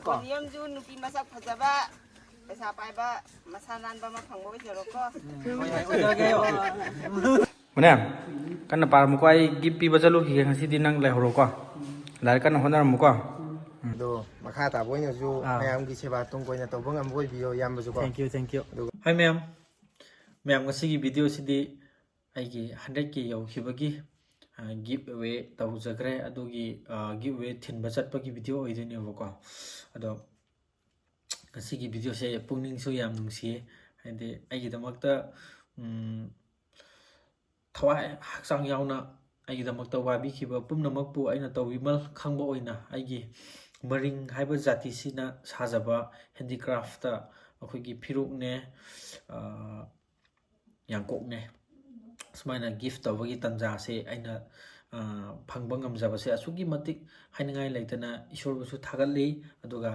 ꯄꯣꯗꯤꯌꯝꯁꯨ ꯅꯨꯄꯤ ꯃꯁꯛ ꯐꯖꯕ ꯄꯩꯁꯥ ꯄꯥꯏꯕ ꯃꯁꯥ ꯅꯥꯟꯕ ꯑꯃ ꯐꯪꯕ ꯑꯣꯏꯖꯔꯣꯀꯣ ꯃꯅꯦꯝ ꯀꯟꯅ ꯄꯥꯔꯝꯃꯨꯀꯣ ꯑꯩ ꯒꯤꯐ ꯄꯤꯕ ꯆꯠꯂꯨꯈꯤꯒꯦ ꯉꯁꯤꯗꯤ ꯅꯪ ꯂꯩꯍꯧꯔꯣꯀꯣ ꯂꯥꯏꯔꯤꯛ ꯀꯟꯅ ꯍꯣꯠꯅꯔꯝꯃꯨꯀꯣ ꯑꯗꯣ ꯃꯈꯥ ꯇꯥꯕ ꯑꯣꯏꯅꯁꯨ ꯃꯌꯥꯝꯒꯤ ꯁꯦꯕꯥ ꯇꯨꯡ ꯀꯣꯏꯅ ꯇꯧꯕ ꯉꯝꯕ ꯑꯣꯏꯕꯤꯌꯣ ꯏꯌꯥꯝꯕꯁꯨꯀꯣ ꯊꯦꯡꯛ ꯌꯨ ꯍꯥꯏ ꯃꯌꯥꯝ ꯉꯁꯤꯒꯤ ꯚꯤꯗꯤꯑꯣꯁꯤꯗꯤ ꯑꯩꯒꯤ 100K ꯌꯧꯈꯤꯕꯒꯤ ꯒꯤꯐ ꯑꯋꯦ ꯇꯧꯖꯈ꯭ꯔꯦ ꯑꯗꯨꯒꯤ ꯒꯤꯐ ꯑꯋꯦ ꯊꯤꯟꯕ ꯆꯠꯄꯒꯤ ꯚꯤꯗꯤꯑꯣ ꯑꯣꯏꯗꯣꯏꯅꯦꯕꯀꯣ ꯑꯗꯣ ꯉꯁꯤꯒꯤ ꯚꯤꯗꯤꯑꯣꯁꯦ ꯄꯨꯛꯅꯤꯡꯁꯨ ꯌꯥꯝ ꯅꯨꯡꯁꯤꯌꯦ ꯍꯥꯏꯗꯤ ꯑꯩꯒꯤꯗꯃꯛꯇ ꯊꯋꯥꯏ ꯍꯛꯆꯥꯡ ꯌꯥꯎꯅ ꯑꯩꯒꯤꯗꯃꯛꯇ ꯋꯥꯕꯤꯈꯤꯕ ꯄꯨꯝꯅꯃꯛꯄꯨ ꯑꯩꯅ ꯇꯧꯕꯤꯃꯜ ꯈꯪꯕ ꯑꯣꯏꯅ ꯑꯩꯒꯤ ꯃꯔꯤꯡ ꯍꯥꯏꯕ ꯖꯥꯇꯤꯁꯤꯅ ꯁꯥꯖꯕ ꯍꯦꯟꯗꯤꯀ꯭ꯔꯥꯐꯇ ꯑꯩꯈꯣꯏꯒꯤ ꯐꯤꯔꯨꯛꯅꯦ ꯌꯥꯡꯀꯣꯛꯅꯦ ꯁꯨꯃꯥꯏꯅ ꯒꯤꯐ ꯇꯧꯕꯒꯤ ꯇꯥꯟꯖꯥꯁꯦ ꯑꯩꯅ ꯐꯪꯕ ꯉꯝꯖꯕꯁꯦ ꯑꯁꯨꯛꯀꯤ ꯃꯇꯤꯛ ꯍꯥꯏꯅꯤꯡꯉꯥꯏ ꯂꯩꯇꯅ ꯏꯁꯣꯔꯕꯨꯁꯨ ꯊꯥꯒꯠꯂꯤ ꯑꯗꯨꯒ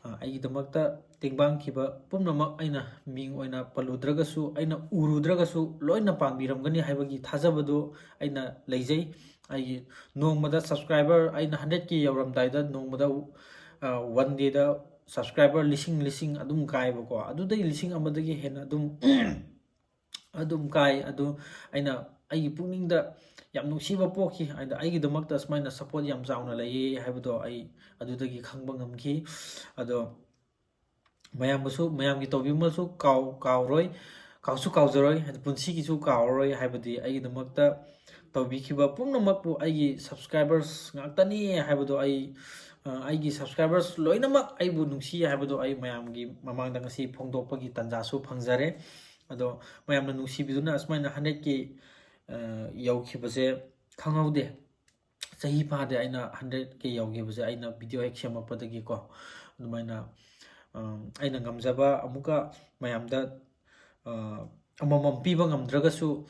ꯑꯩꯒꯤꯗꯃꯛꯇ ꯇꯦꯡꯕꯥꯡꯈꯤꯕ ꯄꯨꯝꯅꯃꯛ ꯑꯩꯅ ꯃꯤꯡ ꯑꯣꯏꯅ ꯄꯜꯂꯨꯗ꯭ꯔꯒꯁꯨ ꯑꯩꯅ ꯎꯔꯨꯗ꯭ꯔꯒꯁꯨ ꯂꯣꯏꯅ ꯄꯥꯡꯕꯤꯔꯝꯒꯅꯤ ꯍꯥꯏꯕꯒꯤ ꯊꯥꯖꯕꯗꯨ ꯑꯩꯅ ꯂꯩꯖꯩ ꯑꯩꯒꯤ ꯅꯣꯡꯃꯗ ꯁꯕꯁꯀ꯭ꯔꯥꯏꯕꯔ ꯑꯩꯅ 100K ꯌꯧꯔꯝꯗꯥꯏꯗ ꯅꯣꯡꯃꯗ 1 ꯗꯦꯗ ꯁꯕꯁꯀ꯭ꯔꯥꯏꯕꯔ ꯂꯤꯁꯤꯡ ꯑꯗꯨꯝ ꯀꯥꯏꯕꯀꯣ ꯑꯗꯨꯗꯩ 1,000 ꯍꯦꯟꯅ ꯑꯗꯨꯝ ꯀꯥꯏ ꯑꯗꯨ ꯑꯩꯅ ꯑꯩꯒꯤ ꯄꯨꯛꯅꯤꯡꯗ ꯌꯥꯝ ꯅꯨꯡꯁꯤꯕ ꯄꯣꯛꯈꯤ ꯍꯥꯏꯗꯤ ꯑꯩꯒꯤꯗꯃꯛꯇ ꯁꯨꯃꯥꯏꯅ ꯁꯄꯣꯔꯠ ꯌꯥꯝ ꯆꯥꯎꯅ ꯂꯩꯌꯦ ꯍꯥꯏꯕꯗꯣ ꯑꯩ ꯑꯗꯨꯗꯒꯤ ꯈꯪꯕ ꯉꯝꯈꯤ ꯑꯗꯣ ꯃꯌꯥꯝꯒꯤ ꯇꯧꯕꯤꯃꯜꯁꯨ ꯀꯥꯎꯔꯣꯏ ꯀꯥꯎꯁꯨ ꯀꯥꯎꯖꯔꯣꯏ ꯍꯥꯏꯗꯤ ꯄꯨꯟꯁꯤꯒꯤꯁꯨ ꯀꯥꯎꯔꯔꯣꯏ ꯍꯥꯏꯕꯗꯤ ꯑꯩꯒꯤꯗꯃꯛꯇ ꯇꯧꯕꯤꯈꯤꯕ ꯄꯨꯝꯅꯃꯛꯄꯨ ꯑꯩꯒꯤ ꯁꯕꯁꯀ꯭ꯔꯥꯏꯕꯔꯁ ꯉꯥꯛꯇꯅꯤ ꯍꯥꯏꯕꯗꯣ ꯑꯩꯒꯤ ꯁꯕꯁꯀ꯭ꯔꯥꯏꯕꯔꯁ ꯂꯣꯏꯅꯃꯛ ꯑꯩꯕꯨ ꯅꯨꯡꯁꯤ ꯍꯥꯏꯕꯗꯣ ꯑꯩ ꯃꯌꯥꯝꯒꯤ ꯃꯃꯥꯡꯗ ꯉꯁꯤ ꯐꯣꯡꯗꯣꯛꯄꯒꯤ ꯇꯥꯟꯖꯥꯁꯨ ꯐꯪꯖꯔꯦ ꯑꯗꯣ ꯃꯌꯥꯝꯅ ꯅꯨꯡꯁꯤꯕꯤꯗꯨꯅ ꯑꯁꯨꯃꯥꯏꯅ 100K ꯌꯧꯈꯤꯕꯁꯦ ꯈꯪꯍꯧꯗꯦ ꯆꯍꯤ ꯐꯥꯗꯦ ꯑꯩꯅ 100K ꯌꯧꯈꯤꯕꯁꯦ ꯑꯩꯅ ꯚꯤꯗꯤꯑꯣ ꯍꯦꯛ ꯁꯦꯝꯃꯛꯄꯗꯒꯤꯀꯣ ꯑꯗꯨꯃꯥꯏꯅ ꯑꯩꯅ ꯉꯝꯖꯕ ꯑꯃꯨꯛꯀ ꯃꯌꯥꯝꯗ ꯑꯃꯃꯝ ꯄꯤꯕ ꯉꯝꯗ꯭ꯔꯒꯁꯨ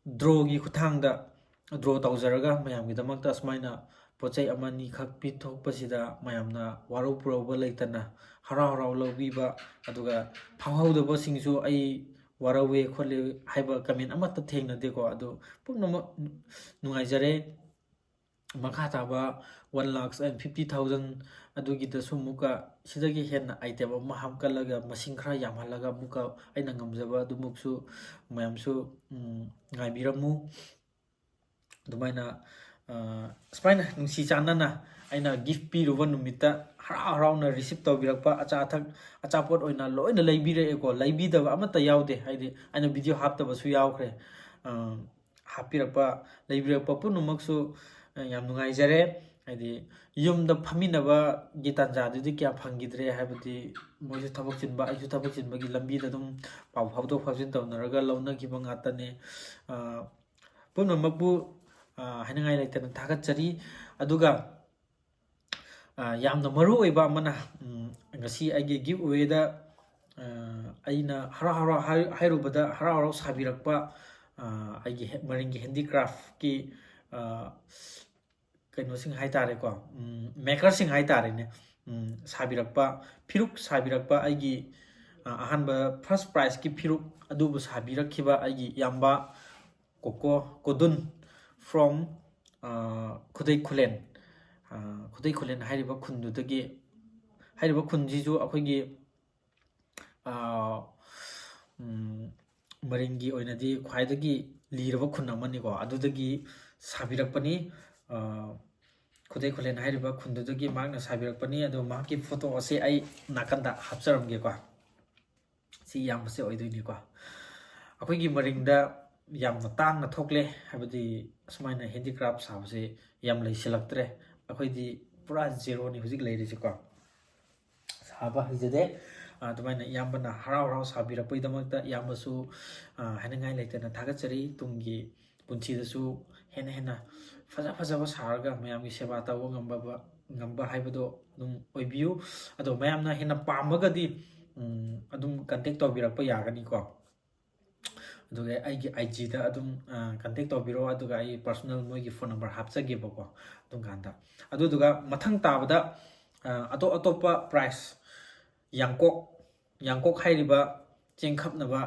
ꯗ꯭ꯔꯣꯒꯤ ꯈꯨꯠꯊꯥꯡꯗ ꯗ꯭ꯔꯣ ꯇꯧꯖꯔꯒ ꯃꯌꯥꯝꯒꯤꯗꯃꯛꯇ ꯑꯁꯨꯃꯥꯏꯅ ꯄꯣꯠ ꯆꯩ ꯑꯃ ꯑꯅꯤꯈꯛ ꯄꯤꯊꯣꯛꯄꯁꯤꯗ ꯃꯌꯥꯝꯅ ꯋꯥꯔꯧ ꯄꯨꯔꯧꯕ ꯂꯩꯇꯅ ꯍꯔꯥꯎ ꯂꯧꯕꯤꯕ ꯑꯗꯨꯒ ꯐꯪꯍꯧꯗꯕꯁꯤꯡꯁꯨ ꯑꯩ ꯋꯥꯔꯧꯋꯦ ꯈꯣꯠꯂꯦ ꯍꯥꯏꯕ ꯀꯃꯦꯟ ꯑꯃꯠꯇ ꯊꯦꯡꯅꯗꯦꯀꯣ ꯑꯗꯨ ꯄꯨꯝꯅꯃꯛ ꯅꯨꯡꯉꯥꯏꯖꯔꯦ ꯃꯈꯥ ꯇꯥꯕ 1,50,000 ꯑꯗꯨꯒꯤꯗꯁꯨ ꯑꯃꯨꯛꯀ ꯁꯤꯗꯒꯤ ꯍꯦꯟꯅ ꯑꯥꯏꯇꯦꯝ ꯑꯃ ꯍꯥꯞꯀꯠꯂꯒ ꯃꯁꯤꯡ ꯈꯔ ꯌꯥꯝꯍꯜꯂꯒ ꯑꯃꯨꯛꯀ ꯑꯩꯅ ꯉꯝꯖꯕ ꯑꯗꯨꯃꯛꯁꯨ ꯃꯌꯥꯝꯁꯨ ꯉꯥꯏꯕꯤꯔꯝꯃꯨ ꯑꯗꯨꯃꯥꯏꯅ ꯁꯨꯃꯥꯏꯅ ꯅꯨꯡꯁꯤ ꯆꯥꯟꯅꯅ ꯑꯩꯅ ꯒꯤꯐ ꯄꯤꯔꯨꯕ ꯅꯨꯃꯤꯠꯇ ꯍꯔꯥꯎꯅ ꯔꯤꯁꯤꯞ ꯇꯧꯕꯤꯔꯛꯄ ꯑꯆꯥꯄꯣꯠ ꯑꯣꯏꯅ ꯂꯣꯏꯅ ꯂꯩꯕꯤꯔꯛꯑꯦꯀꯣ ꯂꯩꯕꯤꯗꯕ ꯑꯃꯠꯇ ꯌꯥꯎꯗꯦ ꯍꯥꯏꯗꯤ ꯑꯩꯅ ꯚꯤꯗꯤꯑꯣ ꯍꯥꯞꯇꯕꯁꯨ ꯌꯥꯎꯈ꯭ꯔꯦ ꯍꯥꯞꯄꯤꯔꯛꯄ ꯂꯩꯕꯤꯔꯛꯄ ꯄꯨꯝꯅꯃꯛꯁꯨ ꯌꯥꯝ ꯅꯨꯡꯉꯥꯏꯖꯔꯦ ꯍꯥꯏꯗꯤ ꯌꯨꯝꯗ ꯐꯝꯃꯤꯟꯅꯕꯒꯤ ꯇꯥꯟꯖꯥꯗꯨꯗꯤꯀꯌꯥ ꯐꯪꯈꯤꯗ꯭ꯔꯦ ꯍꯥꯏꯕꯗꯤ ꯃꯣꯏꯁꯨ ꯊꯕꯛ ꯆꯤꯟꯕ ꯑꯩꯁꯨ ꯊꯕꯛ ꯆꯤꯟꯕꯒꯤ ꯂꯝꯕꯤꯗ ꯑꯗꯨꯝ ꯄꯥꯎ ꯐꯥꯎꯗꯣꯛ ꯐꯥꯎꯖꯤꯟ ꯇꯧꯅꯔꯒ ꯂꯧꯅꯈꯤꯕ ꯉꯥꯛꯇꯅꯦ ꯄꯨꯝꯅꯃꯛꯄꯨ ꯍꯥꯏꯅꯤꯡꯉꯥই ꯂꯩꯇꯅ ꯊꯥꯒꯠꯆꯔꯤ ꯑꯗꯨꯒ ꯌꯥꯝꯅ ꯃꯔꯨ ꯑꯣꯏꯕ ꯑꯃꯅ ꯉꯁꯤ ꯑꯩꯒꯤ ꯒꯤꯐ ꯑꯋꯦꯗ ꯑꯩꯅ ꯍꯔꯥꯎ ꯍꯥꯏꯔꯨꯕꯗ ꯍꯔꯥꯎ ꯁꯥꯕꯤꯔꯛꯄ ꯑꯩꯒꯤ ꯃꯔꯤꯡꯒꯤ ꯍꯦꯟꯗꯤꯀ꯭ꯔꯥꯐꯀꯤ ꯀꯩꯅꯣꯁꯤꯡ ꯍꯥꯏꯇꯥꯔꯦꯀꯣ ꯃꯦꯀꯔꯁꯤꯡ ꯍꯥꯏꯇꯥꯔꯦꯅꯦ ꯁꯥꯕꯤꯔꯛꯄ ꯐꯤꯔꯨꯛ ꯁꯥꯕꯤꯔꯛꯄ ꯑꯩꯒꯤ ꯑꯍꯥꯟꯕ ꯐꯥꯔꯁ ꯄ꯭ꯔꯥꯏꯖꯀꯤ ꯐꯤꯔꯨꯛ ꯑꯗꯨꯕꯨ ꯁꯥꯕꯤꯔꯛꯈꯤꯕ ꯑꯩꯒꯤ ꯏꯌꯥꯝꯕ ꯀꯣꯗꯨꯟ ꯐ꯭ꯔꯣꯝ ꯈꯨꯗꯩ ꯈꯨꯂꯦꯟ ꯍꯥꯏꯔꯤꯕ ꯈꯨꯟꯗꯨꯗꯒꯤ ꯍꯥꯏꯔꯤꯕ ꯈꯨꯟꯁꯤꯁꯨ ꯑꯩꯈꯣꯏꯒꯤ ꯃꯔꯤꯡꯒꯤ ꯑꯣꯏꯅꯗꯤ ꯈ꯭ꯋꯥꯏꯗꯒꯤ ꯂꯤꯔꯕ ꯈꯨꯟ ꯑꯃꯅꯤꯀꯣ ꯑꯗꯨꯗꯒꯤ ꯁꯥꯕꯤꯔꯛꯄꯅꯤ ꯈꯨꯂꯦꯟ ꯍꯥꯏꯔꯤꯕ ꯈꯨꯟꯗꯨꯗꯒꯤ ꯃꯍꯥꯛꯅ ꯁꯥꯕꯤꯔꯛꯄꯅꯤ ꯑꯗꯣ ꯃꯍꯥꯛꯀꯤ ꯐꯣꯇꯣ ꯑꯁꯤ ꯑꯩ ꯅꯥꯀꯟꯗ ꯍꯥꯞꯆꯔꯝꯒꯦꯀꯣ ꯁꯤ ꯏꯌꯥꯝꯕꯁꯦ ꯑꯣꯏꯗꯣꯏꯅꯤꯀꯣ ꯑꯩꯈꯣꯏꯒꯤ ꯃꯔꯤꯡꯗ ꯌꯥꯝꯅ ꯇꯥꯡꯅ ꯊꯣꯛꯂꯦ ꯍꯥꯏꯕꯗꯤ ꯑꯁꯨꯃꯥꯏꯅ ꯍꯦꯟꯗꯤꯀ꯭ꯔꯥꯐ ꯁꯥꯕꯁꯦ ꯌꯥꯝ ꯂꯩꯁꯤꯜꯂꯛꯇ꯭ꯔꯦ ꯑꯩꯈꯣꯏꯗꯤ ꯄꯨꯔꯥ ꯖꯦꯔꯣꯅꯤ ꯍꯧꯖꯤक ꯂꯩꯔꯤꯁꯤꯀꯣ ꯁꯥꯕ ꯍꯩꯖꯗꯦ ꯑꯗꯨꯃꯥꯏꯅ ꯏꯌꯥꯝꯕꯅ ꯍꯔꯥꯎ ꯁꯥꯕꯤꯔꯛꯄꯒꯤꯗꯃꯛꯇ ꯏꯌꯥꯝꯕꯁꯨ ꯍꯥꯏꯅꯤꯡꯉꯥꯏ ꯂꯩꯇꯅ ꯊꯥꯒꯠꯆꯔꯤ ꯇꯨꯡꯒꯤ ꯄꯨꯟꯁꯤꯗꯁꯨ ꯍꯦꯟꯅ ꯐꯖꯕ ꯁꯥꯔꯒ ꯃꯌꯥꯝꯒꯤ ꯁꯦꯕꯥ ꯇꯧꯕ ꯉꯝꯕ ꯍꯥꯏꯕꯗꯣ ꯑꯗꯨꯝ ꯑꯣꯏꯕꯤꯌꯨ ꯑꯗꯣ ꯃꯌꯥꯝꯅ ꯍꯦꯟꯅ ꯄꯥꯝꯃꯒꯗꯤ ꯑꯗꯨꯝ ꯀꯟꯇꯦꯛ ꯇꯧꯕꯤꯔꯛꯄ ꯌꯥꯒꯅꯤꯀꯣ ꯑꯗꯨꯒ ꯑꯩꯒꯤ IGꯗ ꯑꯗꯨꯝ ꯀꯟꯇꯦꯛ ꯇꯧꯕꯤꯔꯛꯑꯣ ꯑꯗꯨꯒ ꯑꯩ ꯄꯔꯁꯣꯅꯦꯜ ꯃꯣꯏꯒꯤ ꯐꯣꯟ ꯅꯝꯕꯔ ꯍꯥꯞꯆꯒꯦꯕꯀꯣ ꯑꯗꯨꯝ ꯀꯥꯟꯗ ꯑꯗꯨꯗꯨꯒ ꯃꯊꯪ ꯇꯥꯕꯗ ꯑꯇꯣꯞꯄ ꯄ꯭ꯔꯥꯏꯖ ꯌꯥꯡꯀꯣꯛ ꯍꯥꯏꯔꯤꯕ ꯆꯦꯡꯈꯞꯅꯕ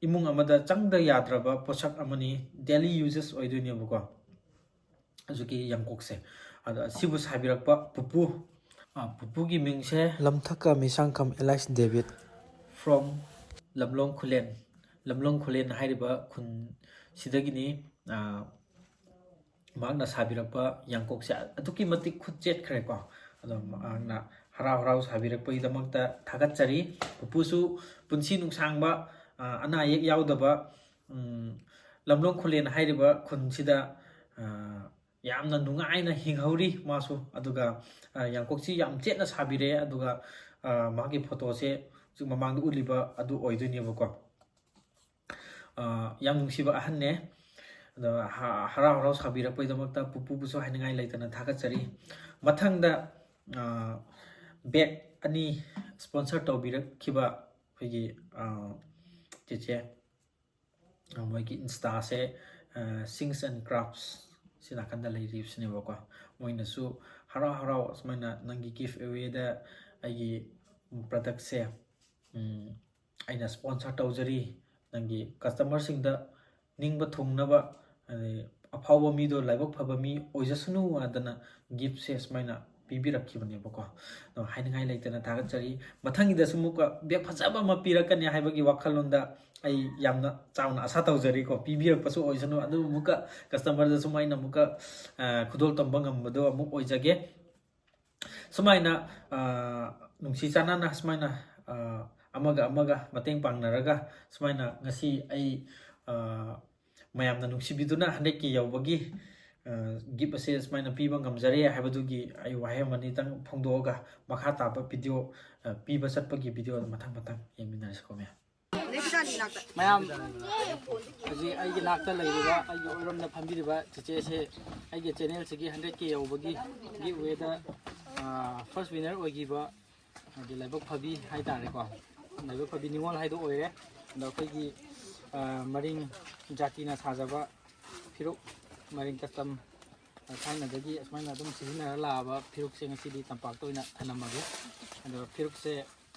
ꯏꯃꯨꯡ ꯑꯃꯗ ꯆꯪꯗ ꯌꯥꯗ꯭ꯔꯕ ꯄꯣꯠꯁꯛ ꯑꯃꯅꯤ ꯗꯦꯂꯤ ꯌꯨꯖꯦꯁ ꯑꯣꯏꯗꯣꯏꯅꯦꯕꯀꯣ ꯍꯧꯖꯤꯛꯀꯤ ꯌꯥꯡꯀꯣꯛꯁꯦ ꯑꯗꯣ ꯁꯤꯕꯨ ꯁꯥꯕꯤꯔꯛꯄ ꯄꯨꯄꯨ ꯄꯨꯄꯨꯒꯤ ꯃꯤꯡꯁꯦ ꯂꯝꯊꯛꯀ ꯃꯤꯁꯥꯡꯈꯝ ꯑꯦꯂꯦꯛꯁ ꯗꯦꯕꯤꯠ from ꯂꯝꯂꯣꯡ ꯈꯨꯂꯦꯟ ꯍꯥꯏꯔꯤꯕ ꯈꯨꯟ ꯁꯤꯗꯒꯤꯅꯤ ꯃꯍꯥꯛꯅ ꯁꯥꯕꯤꯔꯛꯄ ꯌꯥꯡꯀꯣꯛꯁꯦ ꯑꯗꯨꯛꯀꯤ ꯃꯇꯤꯛ ꯈꯨꯠ ꯆꯦꯠꯈ꯭ꯔꯦꯀꯣ ꯑꯗꯣ ꯃꯍꯥꯛꯅ ꯍꯔꯥꯎ ꯁꯥꯕꯤꯔꯛꯄꯒꯤꯗꯃꯛꯇ ꯊꯥꯒꯠꯆꯔꯤ ꯄꯨꯄꯨꯁꯨ ꯄꯨꯟꯁꯤ ꯅꯨꯡꯁꯥꯡꯕ ꯑꯅꯥ ꯑꯌꯦꯛ ꯌꯥꯎꯗꯕ ꯂꯝꯂꯣꯡ ꯈꯨꯂꯦꯟ ꯍꯥꯏꯔꯤꯕ ꯈꯨꯟꯁꯤꯗ ꯌꯥꯝꯅ ꯅꯨꯡꯉꯥꯏꯅ ꯍꯤꯡꯍꯧꯔꯤ ꯃꯥꯁꯨ ꯑꯗꯨꯒ ꯌꯥꯡꯀꯣꯛꯁꯤ ꯌꯥꯝ ꯆꯦꯠꯅ ꯁꯥꯕꯤꯔꯛꯑꯦ ꯑꯗꯨꯒ ꯃꯥꯒꯤ ꯐꯣꯇꯣꯁꯦ ꯍꯧꯖꯤꯛ ꯃꯃꯥꯡꯗ ꯎꯠꯂꯤꯕ ꯑꯗꯨ ꯑꯣꯏꯗꯣꯏꯅꯦꯕꯀꯣ ꯌꯥꯝ ꯅꯨꯡꯁꯤꯕ ꯑꯍꯟꯅꯦ ꯑꯗꯣ ꯍꯔꯥꯎ ꯁꯥꯕꯤꯔꯛꯄꯒꯤꯗꯃꯛꯇ ꯄꯨꯄꯨꯕꯨꯁꯨ ꯍꯥꯏꯅꯤꯡꯉꯥꯏ ꯂꯩꯇꯅ ꯊꯥꯒꯠꯆꯔꯤ ꯃꯊꯪꯗ ꯕꯦꯒ ꯑꯅꯤ ꯁ꯭ꯄꯣꯟꯁꯔ ꯇꯧꯕꯤꯔꯛꯈꯤꯕ ꯑꯩꯈꯣꯏꯒꯤ ꯆꯦꯆꯦ ꯃꯣꯏꯒꯤ ꯏꯟꯁꯇꯥꯁꯦ ꯁꯤꯡꯁ ꯑꯦꯟ ꯀ꯭ꯔꯥꯐꯁ ꯁꯤ ꯅꯥꯀꯟꯗ ꯂꯩꯔꯤꯕꯁꯤꯅꯦꯕꯀꯣ ꯃꯣꯏꯅꯁꯨ ꯍꯔꯥꯎ ꯑꯁꯨꯃꯥꯏꯅ ꯅꯪꯒꯤ ꯒꯤꯐ ꯑꯦꯋꯦꯗ ꯑꯩꯒꯤ ꯄ꯭ꯔꯗꯛꯁꯦ ꯑꯩꯅ ꯁ꯭ꯄꯣꯟꯁꯔ ꯇꯧꯖꯔꯤ ꯅꯪꯒꯤ ꯀꯁꯇꯃꯔꯁꯤꯡꯗ ꯅꯤꯡꯕ ꯊꯨꯡꯅꯕ ꯑꯗꯩ ꯑꯐꯥꯎꯕ ꯃꯤꯗꯣ ꯂꯥꯏꯕꯛ ꯐꯕ ꯃꯤ ꯑꯣꯏꯖꯁꯅꯨ ꯍꯥꯏꯗꯅ ꯒꯤꯐꯁꯦ ꯁꯨꯃꯥꯏꯅ ꯄꯤꯕꯤꯔꯛꯈꯤꯕꯅꯦꯕꯀꯣ ꯑꯗꯣ ꯍꯥꯏꯅꯤꯡꯉꯥꯏ ꯂꯩꯇꯅ ꯊꯥꯒꯠꯆꯔꯤ ꯃꯊꯪꯒꯤꯗꯁꯨ ꯑꯃꯨꯛꯀ ꯕꯦꯒ ꯐꯖꯕ ꯑꯃ ꯄꯤꯔꯛꯀꯅꯤ ꯍꯥꯏꯕꯒꯤ ꯋꯥꯈꯜꯂꯣꯟꯗ ꯑꯩ ꯌꯥꯝꯅ ꯆꯥꯎꯅ ꯑꯁꯥ ꯇꯧꯖꯔꯤꯀꯣ ꯄꯤꯕꯤꯔꯛꯄꯁꯨ ꯑꯣꯏꯁꯅꯨ ꯑꯗꯨ ꯑꯃꯨꯛꯀ ꯀꯁꯇꯃꯔꯗꯁꯨ ꯑꯩꯅ ꯑꯃꯨꯛꯀ ꯈꯨꯗꯣꯜ ꯇꯝꯕ ꯉꯝꯕꯗꯣ ꯑꯃꯨꯛ ꯑꯣꯏꯖꯒꯦ ꯁꯨꯃꯥꯏꯅ ꯅꯨꯡꯁꯤ ꯆꯥꯟꯅꯅ ꯁꯨꯃꯥꯏꯅ ꯑꯃꯒ ꯃꯇꯦꯡ ꯄꯥꯡꯅꯔꯒ ꯁꯨꯃꯥꯏꯅ ꯉꯁꯤ ꯑꯩ ꯃꯌꯥꯝꯅ ꯅꯨꯡꯁꯤꯕꯤꯗꯨꯅ 100K ꯌꯧꯕꯒꯤ ꯒꯤꯐ ꯑꯁꯦ ꯁꯨꯃꯥꯏꯅ ꯄꯤꯕ ꯉꯝꯖꯔꯦ ꯍꯥꯏꯕꯗꯨꯒꯤ ꯑꯩ ꯋꯥꯍꯩ ꯑꯃꯅꯤꯇꯪ ꯐꯣꯡꯗꯣꯛꯑꯒ ꯃꯈꯥ ꯇꯥꯕ ꯚꯤꯗꯤꯑꯣ ꯄꯤꯕ ꯆꯠꯄꯒꯤ ꯚꯤꯗꯤꯑꯣ ꯃꯊꯪ ꯌꯦꯡꯃꯤꯟꯅꯔꯁꯤꯀꯣ ꯃꯌꯥꯝ ꯍꯧꯖꯤꯛ ꯑꯩꯒꯤ ꯅꯥꯛꯇ ꯂꯩꯔꯤꯕ ꯑꯩꯒꯤ ꯑꯣꯏꯔꯣꯝꯗ ꯐꯝꯕꯤꯔꯤꯕ ꯆꯦꯆꯦꯁꯦ ꯑꯩꯒꯤ ꯆꯦꯅꯦꯜꯁꯤꯒꯤ 100K ꯌꯧꯕꯒꯤ ꯋꯦꯗ ꯐꯥꯔꯁ ꯋꯤꯅꯔ ꯑꯣꯏꯈꯤꯕ ꯍꯥꯏꯗꯤ ꯂꯥꯏꯕꯛ ꯐꯕꯤ ꯍꯥꯏꯇꯥꯔꯦꯀꯣ ꯂꯥꯏꯕꯛ ꯐꯕꯤ ꯅꯤꯉꯣꯜ ꯍꯥꯏꯗꯣ ꯑꯣꯏꯔꯦ ꯑꯗꯣ ꯑꯩꯈꯣꯏꯒꯤ ꯃꯔꯤꯡ ꯖꯥꯇꯤꯅ ꯁꯥꯖꯕ ꯐꯤꯔꯨꯛ ꯃꯔꯤꯡ ꯀꯁꯇꯝ ꯊꯥꯏꯅꯗꯒꯤ ꯑꯁꯨꯃꯥꯏꯅ ꯑꯗꯨꯝ ꯁꯤꯖꯤꯟꯅꯔ ꯂꯥꯛꯑꯕ ꯐꯤꯔꯨꯛꯁꯦ ꯉꯁꯤꯗꯤ ꯇꯝꯄꯥꯛꯇ ꯑꯣꯏꯅ ꯊꯅꯝꯃꯒꯦ ꯑꯗꯣ ꯐꯤꯔꯨꯛꯁꯦ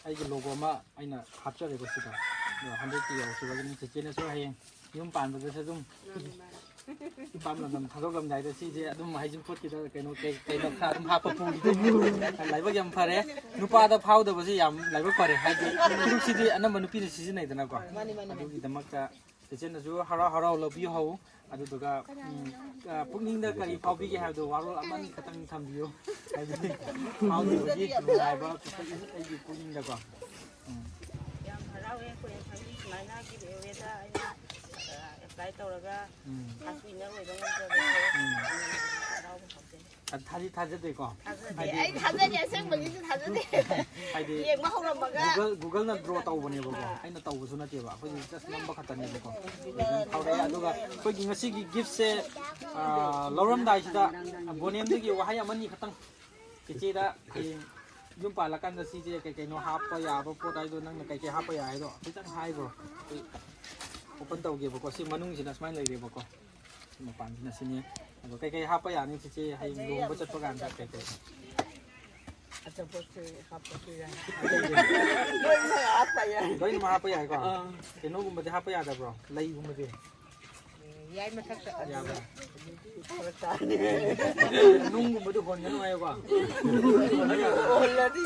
ꯑꯩꯒꯤ ꯂꯣꯒꯣ ꯑꯃ ꯑꯩꯅ ꯍꯥꯞꯆꯔꯦꯕ ꯁꯤꯗ ꯑꯗꯣ 100K ꯌꯧꯈꯤꯕꯒꯤꯅꯤ ꯆꯦꯆꯦꯅꯁꯨ ꯍꯌꯦꯡ ꯌꯨꯝ ꯄꯥꯟꯕꯗꯁꯨ ꯑꯗꯨꯝ ꯄꯥꯝꯂꯝꯗꯝ ꯊꯥꯗꯣꯛꯂꯝꯗꯥꯏꯗ ꯁꯤꯁꯦ ꯑꯗꯨꯝ ꯍꯩꯖꯤꯡꯄꯣꯠꯀꯤꯗ ꯀꯩꯅꯣ ꯈꯔ ꯑꯗꯨꯝ ꯍꯥꯞꯄ ꯄꯨꯈꯤꯗꯣꯏꯅꯤ ꯂꯥꯏꯕꯛ ꯌꯥꯝ ꯐꯔꯦ ꯅꯨꯄꯥꯗ ꯐꯥꯎꯗꯕꯁꯦ ꯌꯥꯝ ꯂꯥꯏꯕꯛ ꯐꯔꯦ ꯍꯥꯏꯗꯤ ꯐꯤꯔꯨꯛꯁꯤꯗꯤ ꯑꯅꯝꯕ ꯅꯨꯄꯤꯅ ꯁꯤꯖꯤꯟꯅꯩꯗꯅꯀꯣ ꯑꯗꯨꯒꯤꯗꯃꯛꯇ ꯆꯦꯆꯦꯅꯁꯨ ꯍꯔꯥꯎ ꯂꯧꯕꯤꯍꯧ ꯑꯗꯨꯗꯨꯒ ꯄꯨꯛꯅꯤꯡꯗ ꯀꯔꯤ ꯐꯥꯎꯕꯤꯒꯦ ꯍꯥꯏꯕꯗꯣ ꯋꯥꯔꯣꯜ ꯑꯃꯅꯤ ꯈꯛꯇꯪ ꯊꯝꯕꯤꯌꯨ ꯍꯥꯏꯕꯗꯤ ꯐꯥꯎꯈꯤꯕꯒꯤ ꯅꯨꯡꯉꯥꯏꯕ ꯑꯩꯒꯤ ꯄꯨꯛꯅꯤꯡꯗꯀꯣ ꯌꯥꯝ ꯍꯔꯥꯎꯋꯦ ꯑꯩꯈꯣꯏ ꯁꯨꯃꯥꯏꯅ ꯒꯤꯐ ꯑꯦꯋꯦꯗ ꯑꯩꯅ ꯑꯦꯄ꯭ꯂꯥꯏ ꯇꯧꯔꯒ ꯐꯥꯔꯁ ꯋꯤꯅꯔ ꯑꯣꯏꯕ ꯉꯝꯖꯕꯁꯦ ꯍꯔꯥꯎꯕ ꯐꯥꯎꯖꯩ ꯊꯥꯖꯗꯦꯀꯣ ꯑꯩ ꯊꯥꯖꯗꯦ ꯑꯁꯦꯡꯕꯒꯤꯁꯨ ꯊꯥꯖꯗꯦ ꯍꯥꯏꯗꯤ ꯌꯦꯡꯕ ꯍꯧꯔꯝꯃꯒ ꯒꯨꯒꯜꯅ ꯗ꯭ꯔꯣ ꯇꯧꯕꯅꯦꯕꯀꯣ ꯑꯩꯅ ꯇꯧꯕꯁꯨ ꯅꯠꯇꯦꯕ ꯑꯩꯈꯣꯏꯗꯤ ꯖꯁ ꯅꯝꯕ ꯈꯛꯇꯅꯦꯕꯀꯣ ꯐꯥꯎꯔꯛꯑꯦ ꯑꯗꯨꯒ ꯑꯩꯈꯣꯏꯒꯤ ꯉꯁꯤꯒꯤ ꯒꯤꯐꯁꯦ ꯂꯧꯔꯝꯗꯥꯏꯁꯤꯗ ꯕꯣꯅꯦꯝꯗꯒꯤ ꯋꯥꯍꯩ ꯑꯃꯅꯤ ꯈꯛꯇꯪ ꯆꯦꯆꯦꯗ ꯍꯌꯦꯡ ꯌꯨꯝ ꯄꯥꯜꯂꯀꯥꯟꯗ ꯁꯤꯁꯦ ꯀꯩꯅꯣ ꯍꯥꯞꯄ ꯌꯥꯕ ꯄꯣꯠ ꯍꯥꯏꯗꯣ ꯅꯪꯅ ꯀꯩꯀꯩ ꯍꯥꯞꯄ ꯌꯥꯏ ꯍꯥꯏꯗꯣ ꯈꯤꯇꯪ ꯍꯥꯏꯕ꯭ꯔꯣ ꯑꯩ ꯑꯣꯄꯟ ꯇꯧꯒꯦꯕꯀꯣ ꯁꯤ ꯃꯅꯨꯡꯁꯤꯅ ꯁꯨꯃꯥꯏꯅ ꯂꯩꯔꯦꯕꯀꯣ ꯁꯤ ꯃꯄꯥꯟꯁꯤꯅ ꯁꯤꯅꯤ ꯑꯗꯣ ꯀꯩꯀꯩ ꯍꯥꯞꯄ ꯌꯥꯅꯤ ꯆꯦꯆꯦ ꯍꯌꯦꯡ ꯂꯨꯍꯣꯡꯕ ꯆꯠꯄ ꯀꯥꯟꯗ ꯀꯩꯀꯩ ꯂꯣꯏꯅꯃꯛ ꯍꯥꯞꯄ ꯌꯥꯏꯀꯣ ꯀꯩꯅꯣꯒꯨꯝꯕꯗꯤ ꯍꯥꯞꯄ ꯌꯥꯗꯕ꯭ꯔꯣ ꯂꯩꯒꯨꯝꯕꯗꯤ ꯌꯥꯏ ꯃꯊꯛꯇ ꯌꯥꯕ꯭ꯔꯥ ꯅꯨꯡꯒꯨꯝꯕꯗꯤ ꯍꯣꯟꯒꯅꯨ ꯍꯥꯏꯌꯣꯀꯣ ꯍꯣꯜꯂꯗꯤ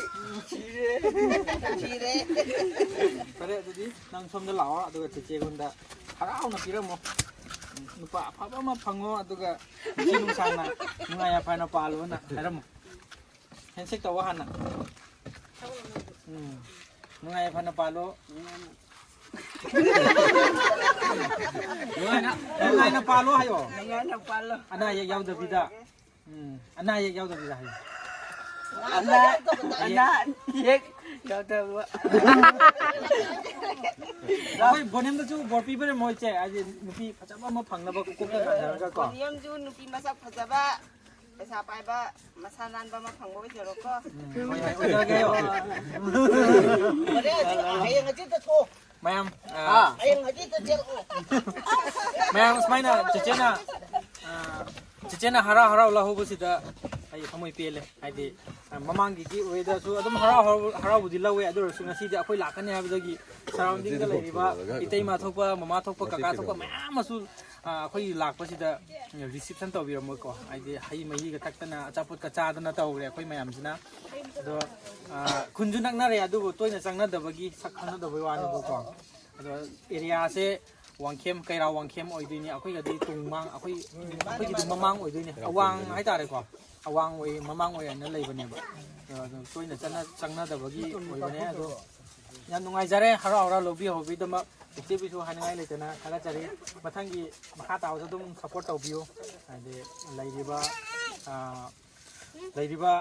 ꯁꯤꯔꯦ ꯐꯔꯦ ꯑꯗꯨꯗꯤ ꯅꯪ ꯁꯣꯝꯗ ꯂꯥꯛꯑꯣ ꯑꯗꯨꯒ ꯆꯦꯆꯦꯉꯣꯟꯗ ꯍꯔꯥꯎꯅ ꯄꯤꯔꯝꯃꯣ ꯅꯨꯄꯥ ꯑꯐꯕ ꯑꯃ ꯐꯪꯉꯣ ꯑꯗꯨꯒ ꯄꯨꯟꯁꯤ ꯅꯨꯡꯁꯥꯡꯅ ꯅꯨꯡꯉꯥꯏ ꯌꯥꯏꯐꯅ ꯄꯥꯜꯂꯣꯅ ꯍꯥꯏꯔꯝꯃꯣ ꯍꯦꯟꯁꯦꯛ ꯇꯧꯋꯣ ꯍꯥꯟꯅ ꯅꯨꯡꯉꯥꯏ ꯌꯥꯏꯐꯅ ꯄꯥꯜꯂꯣ ꯅꯨꯡꯉꯥꯏꯅ ꯄꯥꯜꯂꯣ ꯍꯥꯏꯌꯣ ꯑꯅꯥ ꯑꯌꯦꯛ ꯌꯥꯎꯗꯕꯤꯗ ꯑꯅꯥ ꯑꯌꯦꯛ ꯌꯥꯎꯗꯕꯤꯗ ꯍꯥꯏꯌꯣ ꯑꯅꯥ ꯑꯌꯦꯛ ꯌꯥꯎꯗꯕ ꯑꯩꯈꯣꯏ ꯕꯣꯅꯦꯝꯗꯁꯨ ꯕꯣꯔ ꯄꯤꯕꯔꯦ ꯃꯣꯏꯁꯦ ꯍꯥꯏꯗꯤ ꯅꯨꯄꯤ ꯐꯖꯕ ꯑꯃ ꯐꯪꯅꯕ ꯀꯣꯛꯇ ꯉꯥꯟꯅꯔꯒꯀꯣ ꯕꯣꯅꯤꯌꯝꯁꯨ ꯅꯨꯄꯤ ꯃꯁꯛ ꯐꯖꯕ ꯄꯩꯁꯥ ꯄꯥꯏꯕ ꯃꯁꯥ ꯅꯥꯟꯕ ꯑꯃ ꯐꯪꯕ ꯑꯣꯏꯖꯔꯣꯀꯣ ꯍꯌꯦꯡ ꯍꯧꯖꯤꯛꯇ ꯊꯣꯛ ꯃꯌꯥꯝ ꯍꯌꯦꯡ ꯍꯧꯖꯤꯛꯇ ꯆꯦꯜꯂꯛꯑꯣ ꯃꯌꯥꯝ ꯁꯨꯃꯥꯏꯅ ꯆꯦꯆꯦꯅ ꯍꯔꯥꯎ ꯂꯧꯍꯧꯕꯁꯤꯗ ꯑꯩ ꯊꯃꯣꯏ ꯄꯦꯜꯂꯦ ꯍꯥꯏꯗꯤ ꯃꯃꯥꯡꯒꯤ ꯋꯦꯗꯁꯨ ꯑꯗꯨꯝ ꯍꯔꯥꯎꯕꯨꯗꯤ ꯂꯧꯋꯦ ꯑꯗꯨ ꯑꯣꯏꯔꯁꯨ ꯉꯁꯤꯗꯤ ꯑꯩꯈꯣꯏ ꯂꯥꯛꯀꯅꯤ ꯍꯥꯏꯕꯗꯒꯤ ꯁꯔꯥꯎꯟꯗꯤꯡꯗ ꯂꯩꯔꯤꯕ ꯏꯇꯩꯃꯥ ꯊꯣꯛꯄ ꯃꯃꯥ ꯊꯣꯛꯄ ꯀꯀꯥ ꯊꯣꯛꯄ ꯃꯌꯥꯝ ꯑꯃꯁꯨ ꯑꯩꯈꯣꯏ ꯂꯥꯛꯄꯁꯤꯗ ꯔꯤꯁꯤꯞꯁꯟ ꯇꯧꯕꯤꯔꯝꯃꯣꯏꯀꯣ ꯍꯥꯏꯗꯤ ꯍꯩ ꯃꯍꯤꯒ ꯊꯛꯇꯅ ꯑꯆꯥꯄꯣꯠꯀ ꯆꯥꯗꯅ ꯇꯧꯈ꯭ꯔꯦ ꯑꯩꯈꯣꯏ ꯃꯌꯥꯝꯁꯤꯅ ꯑꯗꯣ ꯈꯨꯟꯁꯨ ꯅꯛꯅꯔꯦ ꯑꯗꯨꯕꯨ ꯇꯣꯏꯅ ꯆꯪꯅꯗꯕꯒꯤ ꯁꯛ ꯈꯪꯅꯗꯕꯒꯤ ꯋꯥꯅꯦꯕꯀꯣ ꯑꯗꯣ ꯑꯦꯔꯤꯌꯥꯁꯦ ꯋꯥꯡꯈꯦꯝ ꯀꯩꯔꯥꯎ ꯋꯥꯡꯈꯦꯝ ꯑꯣꯏꯗꯣꯏꯅꯤ ꯑꯩꯈꯣꯏꯒꯗꯤ ꯇꯨꯡꯃꯥꯡ ꯑꯩꯈꯣꯏꯒꯤꯗꯤ ꯃꯃꯥꯡ ꯑꯣꯏꯗꯣꯏꯅꯤ ꯑꯋꯥꯡ ꯍꯥꯏꯇꯥꯔꯦꯀꯣ ꯑꯋꯥꯡ ꯑꯣꯏ ꯃꯃꯥꯡ ꯑꯣꯏꯅ ꯂꯩꯕꯅꯦꯕ ꯑꯗꯣ ꯇꯣꯏꯅ ꯆꯪꯅꯗꯕꯒꯤ ꯑꯣꯏꯕꯅꯦ ꯑꯗꯣ ꯌꯥꯝ ꯅꯨꯡꯉꯥꯏꯖꯔꯦ ꯍꯔꯥꯎ ꯍꯔꯥꯎ ꯂꯧꯕꯤꯍꯧꯕꯒꯤꯗꯃꯛ ꯏꯆꯦꯕꯤꯁꯨ ꯍꯥꯏꯅꯤꯡꯉꯥꯏ ꯂꯩꯇꯅ ꯊꯥꯒꯠꯆꯔꯤ ꯃꯊꯪꯒꯤ ꯃꯈꯥ ꯇꯥꯕꯁꯨ ꯑꯗꯨꯝ ꯁꯞꯄꯣꯔꯠ ꯇꯧꯕꯤꯌꯨ ꯍꯥꯏꯗꯤ ꯂꯩꯔꯤꯕ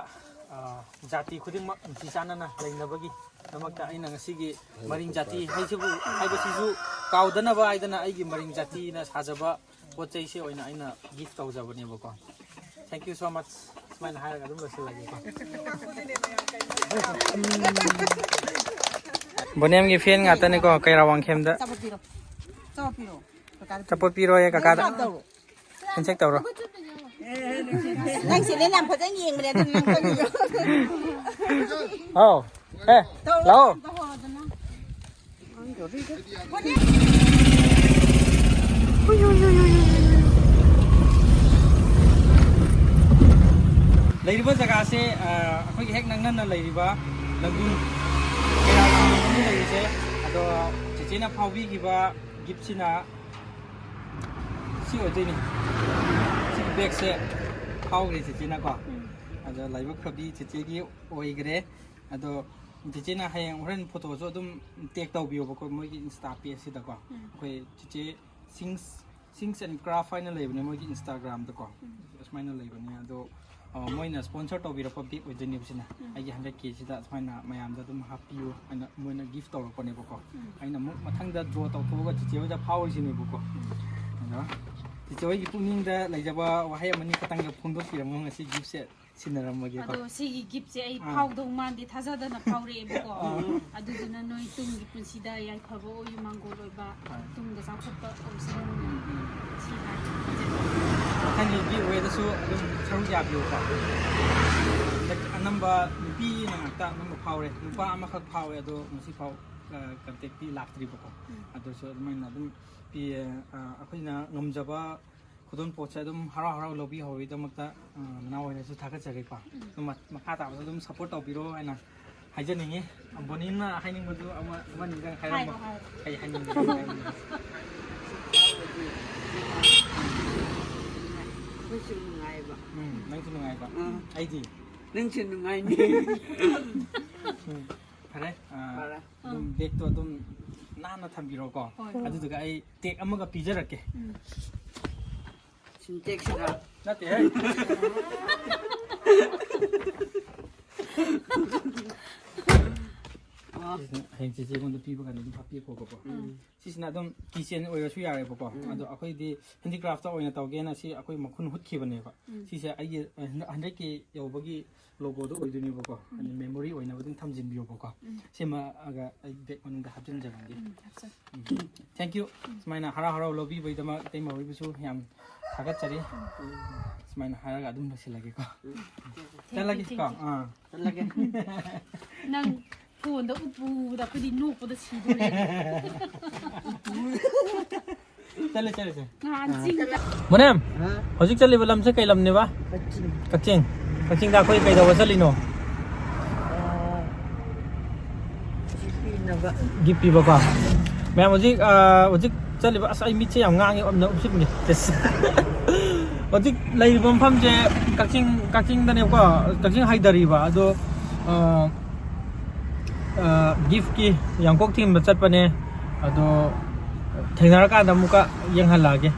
ꯖꯥꯇꯤ ꯈꯨꯗꯤꯡꯃꯛ ꯅꯨꯡꯁꯤ ꯆꯥꯟꯅꯅ ꯂꯩꯅꯕꯒꯤꯗꯃꯛꯇ ꯑꯩꯅ ꯉꯁꯤꯒꯤ ꯃꯔꯤꯡ ꯖꯥꯇꯤ ꯍꯥꯏꯕꯁꯤꯁꯨ ꯀꯥꯎꯗꯅꯕ ꯍꯥꯏꯗꯅ ꯑꯩꯒꯤ ꯃꯔꯤꯡ ꯖꯥꯇꯤꯅ ꯁꯥꯖꯕ ꯄꯣꯠ ꯆꯩꯁꯦ ꯑꯣꯏꯅ ꯑꯩꯅ ꯒꯤꯐ ꯇꯧꯖꯕꯅꯦꯕꯀꯣ ꯊꯦꯡꯛ ꯌꯨ ꯁꯣ ꯃꯆ ꯁꯨꯃꯥꯏꯅ ꯍꯥꯏꯔꯒ ꯑꯗꯨꯝ ꯂꯣꯏꯁꯤꯜꯂꯒꯦꯀꯣ ꯕꯣꯅꯦꯝꯒꯤ ꯐꯦꯟ ꯉꯥꯛꯇꯅꯤꯀꯣ ꯀꯩꯔꯥꯎ ꯋꯥꯡꯈꯦꯝꯗ ꯆꯄꯣꯠ ꯄꯤꯔꯣꯌꯦ ꯀꯀꯥꯗ ꯍꯦꯟꯁꯦꯛ ꯇꯧꯔꯣ ꯅꯪ ꯆꯦꯅꯦꯜ ꯌꯥꯝ ꯐꯖꯅ ꯌꯦꯡꯕꯅꯦ ꯑꯗꯨ ꯅꯪ ꯈꯪꯕꯤꯌꯣ ꯑꯧ ꯂꯥꯛꯑꯣ ꯂꯩꯔꯤꯕ ꯖꯒꯥꯁꯦ ꯑꯩꯈꯣꯏꯒꯤ ꯍꯦꯛ ꯅꯛꯅꯅ ꯂꯩꯔꯤꯕ ꯂꯝꯗꯨꯡ ꯀꯩꯔꯥꯎ ꯂꯩꯔꯤꯁꯦ ꯑꯗꯣ ꯆꯦꯆꯦꯅ ꯐꯥꯎꯕꯤꯈꯤꯕ ꯒꯤꯐꯁꯤꯅ ꯁꯤ ꯑꯣꯏꯗꯣꯏꯅꯤ ꯁꯤꯒꯤ ꯕꯦꯒꯁꯦ ꯐꯥꯎꯈ꯭ꯔꯦ ꯆꯦꯆꯦꯅꯀꯣ ꯑꯗꯣ ꯂꯥꯏꯕꯛ ꯐꯕꯤ ꯆꯦꯆꯦꯒꯤ ꯑꯣꯏꯈ꯭ꯔꯦ ꯑꯗꯣ ꯆꯦꯆꯦꯅ ꯍꯌꯦꯡ ꯍꯣꯔꯦꯟ ꯐꯣꯇꯣꯁꯨ ꯑꯗꯨꯝ ꯇꯦꯛ ꯇꯧꯕꯤꯌꯣꯕꯀꯣ ꯃꯣꯏꯒꯤ ꯏꯟꯁꯇꯥ ꯄꯦꯖꯁꯤꯗꯀꯣ ꯑꯩꯈꯣꯏ ꯆꯦꯆꯦ ꯁꯤꯡꯁ ꯑꯦꯟ ꯀ꯭ꯔꯥꯐ ꯍꯥꯏꯅ ꯂꯩꯕꯅꯦ ꯃꯣꯏꯒꯤ ꯏꯟꯁꯇꯥꯒ꯭ꯔꯥꯝꯗꯀꯣ ꯑꯁꯨꯃꯥꯏꯅ ꯂꯩꯕꯅꯦ ꯑꯗꯣ ꯃꯣꯏꯅ ꯁ꯭ꯄꯣꯟꯁꯔ ꯇꯧꯕꯤꯔꯛꯄ ꯕꯦꯒ ꯑꯣꯏꯗꯣꯏꯅꯦꯕ ꯁꯤꯅ ꯑꯩꯒꯤ 100Kꯁꯤꯗ ꯁꯨꯃꯥꯏꯅ ꯃꯌꯥꯝꯗ ꯑꯗꯨꯝ ꯍꯥꯞꯄꯤꯌꯨ ꯍꯥꯏꯅ ꯃꯣꯏꯅ ꯒꯤꯐ ꯇꯧꯔꯛꯄꯅꯦꯕꯀꯣ ꯑꯩꯅ ꯑꯃꯨꯛ ꯃꯊꯪꯗ ꯗ꯭ꯔꯣ ꯇꯧꯊꯣꯛꯑꯒ ꯆꯦꯆꯦ ꯍꯣꯏꯗ ꯐꯥꯎꯔꯤꯁꯤꯅꯦꯕꯀꯣ ꯑꯗꯣ ꯆꯦꯆꯦ ꯍꯣꯏꯒꯤ ꯄꯨꯛꯅꯤꯡꯗ ꯂꯩꯖꯕ ꯋꯥꯍꯩ ꯑꯃꯅꯤ ꯈꯛꯇꯪꯒ ꯐꯣꯡꯗꯣꯛꯄꯤꯔꯝꯃꯣ ꯉꯁꯤ ꯒꯤꯐꯁꯦ ꯁꯤꯟꯅꯔꯝꯃꯒꯦꯀꯣ ꯑꯗꯣ ꯁꯤꯒꯤ ꯒꯤꯐꯁꯦ ꯑꯩ ꯐꯥꯎꯗꯧ ꯃꯥꯟꯗꯦ ꯊꯥꯖꯗꯅ ꯐꯥꯎꯔꯛꯑꯦꯕꯀꯣ ꯑꯗꯨꯗꯨꯅ ꯅꯣꯏ ꯇꯨꯡꯒꯤ ꯄꯨꯟꯁꯤꯗ ꯌꯥꯏꯐꯕ ꯑꯣꯏꯌꯨ ꯃꯥꯡꯒꯣꯜ ꯑꯣꯏꯕ ꯇꯨꯡꯗ ꯆꯥꯎꯈꯠꯄ ꯑꯣꯏꯁꯤꯔꯅ ꯁꯤ ꯃꯊꯪꯒꯤ ꯒꯤꯐꯋꯦꯗꯁꯨ ꯑꯗꯨꯝ ꯁꯔꯨꯛ ꯌꯥꯕꯤꯌꯨꯀꯣ ꯑꯅꯝꯕ ꯅꯨꯄꯤꯅ ꯉꯥꯛꯇ ꯑꯅꯝꯕ ꯐꯥꯎꯔꯦ ꯅꯨꯄꯥ ꯑꯃꯈꯛ ꯐꯥꯎꯋꯦ ꯑꯗꯣ ꯉꯁꯤꯐꯥꯎ ꯀꯟꯇꯦꯛꯇꯤ ꯂꯥꯛꯇ꯭ꯔꯤꯕꯀꯣ ꯑꯗꯨꯁꯨ ꯑꯗꯨꯃꯥꯏꯅ ꯑꯗꯨꯝ ꯑꯩꯈꯣꯏꯅ ꯉꯝꯖꯕ ꯈꯨꯗꯣꯜ ꯄꯣꯠꯁꯦ ꯑꯗꯨꯝ ꯍꯔꯥꯎ ꯍꯔꯥꯎ ꯂꯧꯕꯤꯍꯧꯕꯒꯤꯗꯃꯛꯇ ꯅꯅꯥꯎ ꯑꯣꯏꯅꯁꯨ ꯊꯥꯒꯠꯆꯔꯤꯀꯣ ꯃꯈꯥ ꯇꯥꯕꯗ ꯑꯗꯨꯝ ꯁꯞꯄꯣꯔꯠ ꯇꯧꯕꯤꯔꯣ ꯍꯥꯏꯅ ꯍꯥꯏꯖꯅꯤꯡꯉꯤ ꯕꯣꯅꯤꯅ ꯍꯥꯏꯅꯤꯡꯕꯗꯨ ꯑꯃꯅꯤꯗꯪ ꯍꯥꯏꯔꯝꯃꯣ ꯀꯩ ꯍꯥꯏꯅꯤꯡꯒꯦ ꯑꯩꯈꯣꯏꯁꯨ ꯅꯨꯡꯉꯥꯏꯕ ꯅꯪꯁꯨ ꯅꯨꯡꯉꯥꯏꯕ ꯑꯩꯗꯤ ꯅꯪꯁꯨ ꯅꯨꯡꯉꯥꯏꯅꯤ ꯐꯔꯦ ꯑꯗꯨꯝ ꯕꯦꯒꯇꯣ ꯑꯗꯨꯝ ꯅꯥꯟꯅ ꯊꯝꯕꯤꯔꯣꯀꯣ ꯑꯗꯨꯗꯨꯒ ꯑꯩ ꯇꯦꯛ ꯑꯃꯒ ꯄꯤꯖꯔꯛꯀꯦ ꯁꯤꯟꯇꯦꯛꯁꯤꯔ ꯅꯠꯇꯦ ꯍꯌꯦꯡ ꯆꯦꯆꯦꯉꯣꯟꯗ ꯄꯤꯕ ꯀꯥꯟꯗ ꯑꯗꯨꯝ ꯍꯥꯞꯄꯤꯌꯨꯀꯣ ꯁꯤꯁꯤꯅ ꯑꯗꯨꯝ ꯀꯤꯆꯦꯟ ꯑꯣꯏꯔꯁꯨ ꯌꯥꯔꯦꯕꯀꯣ ꯑꯗꯣ ꯑꯩꯈꯣꯏꯗꯤ ꯍꯦꯟꯗꯤꯀ꯭ꯔꯥꯐꯇ ꯑꯣꯏꯅ ꯇꯧꯒꯦꯅ ꯁꯤ ꯑꯩꯈꯣꯏ ꯃꯈꯨꯟ ꯍꯨꯠꯈꯤꯕꯅꯦꯕ ꯁꯤꯁꯦ ꯑꯩꯒꯤ 100K ꯌꯧꯕꯒꯤ ꯂꯣꯒꯣꯗꯣ ꯑꯣꯏꯗꯣꯏꯅꯦꯕꯀꯣ ꯑꯗꯨ メモꯔꯤ ꯑꯣꯏꯅꯕ ꯑꯗꯨꯝ ꯊꯝꯖꯤꯟꯕꯤꯌꯣꯕꯀꯣ ꯁꯤꯃꯒ ꯑꯩ ꯕꯦꯒ ꯃꯅꯨꯡꯗ ꯍꯥꯞꯆꯤꯟꯖꯔꯒꯦ ꯊꯦꯡꯛ ꯌꯨ ꯁꯨꯃꯥꯏꯅ ꯍꯔꯥꯎ ꯍꯔꯥꯎ ꯂꯧꯕꯤꯕꯒꯤꯗꯃꯛ ꯏꯇꯩꯃ ꯍꯣꯏꯕꯨꯁꯨ ꯌꯥꯝ ꯊꯥꯒꯠꯆꯔꯤ ꯁꯨꯃꯥꯏꯅ ꯍꯥꯏꯔꯒ ꯑꯗꯨꯝ ꯂꯣꯏꯁꯤꯜꯂꯒꯦꯀꯣ ꯆꯠꯂꯒꯦꯀꯣ ꯆꯠꯂꯒꯦ ꯅꯪ ꯐꯣꯟꯗ ꯎꯄꯨꯗ ꯑꯩꯈꯣꯏꯗꯤ ꯅꯣꯛꯄꯗ ꯁꯤꯗꯣꯔꯦ ꯆꯠꯂꯦ ꯆꯠꯂꯦ ꯉꯥꯟꯁꯤꯡ ꯕꯣꯅꯦꯝ ꯍꯧꯖꯤꯛ ꯆꯠꯂꯤꯕ ꯂꯝꯁꯦ ꯀꯩ ꯂꯝꯅꯦꯕ ꯀꯛꯆꯤꯡ ꯀꯛꯆꯤꯡꯗ ꯑꯩꯈꯣꯏ ꯀꯩꯗꯧꯕ ꯆꯠꯂꯤꯅꯣ ꯒꯤꯐ ꯄꯤꯕꯀꯣ ꯃꯌꯥꯝ ꯍꯧꯖꯤꯛ ꯆꯠꯂꯤꯕ ꯑꯁ ꯑꯩ ꯃꯤꯠꯁꯦ ꯌꯥꯝ ꯉꯥꯡꯉꯦ ꯑꯝꯅ ꯎꯞꯁꯤꯟꯒꯦ ꯍꯧꯖꯤꯛ ꯂꯩꯔꯤꯕ ꯃꯐꯝꯁꯦ ꯀꯛꯆꯤꯡꯗꯅꯦꯕꯀꯣ ꯀꯛꯆꯤꯡ ꯍꯥꯏꯗꯔꯤꯕ ꯑꯗꯣ ꯒꯤꯐꯀꯤ ꯌꯥꯡꯀꯣꯛ ꯊꯤꯟꯕ ꯆꯠꯄꯅꯦ ꯑꯗꯣ ꯊꯦꯡꯅꯔꯀꯥꯟꯗ ꯑꯃꯨꯛꯀ ꯌꯦꯡꯍꯜꯂꯛꯑꯒꯦ